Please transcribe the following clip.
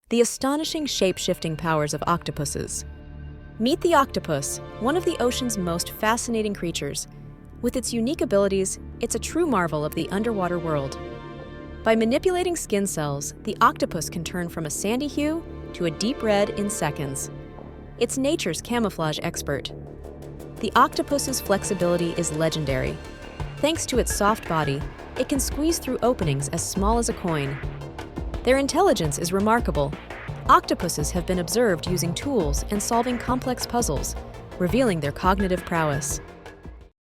The astonishing shape-shifting powers of octopuses. Meet the octopus, one of the ocean's most fascinating creatures. With its unique abilities, it's a true marvel of the underwater world. By manipulating skin cells, the octopus can turn from a sandy hue to a deep red in seconds. It's nature's camouflage expert. The octopus's flexibility is legendary. Thanks to its soft body, it can squeeze through openings as small as a coin. Their intelligence is remarkable. Octopuses have been observed using tools and solving complex puzzles, revealing their cognitive prowess.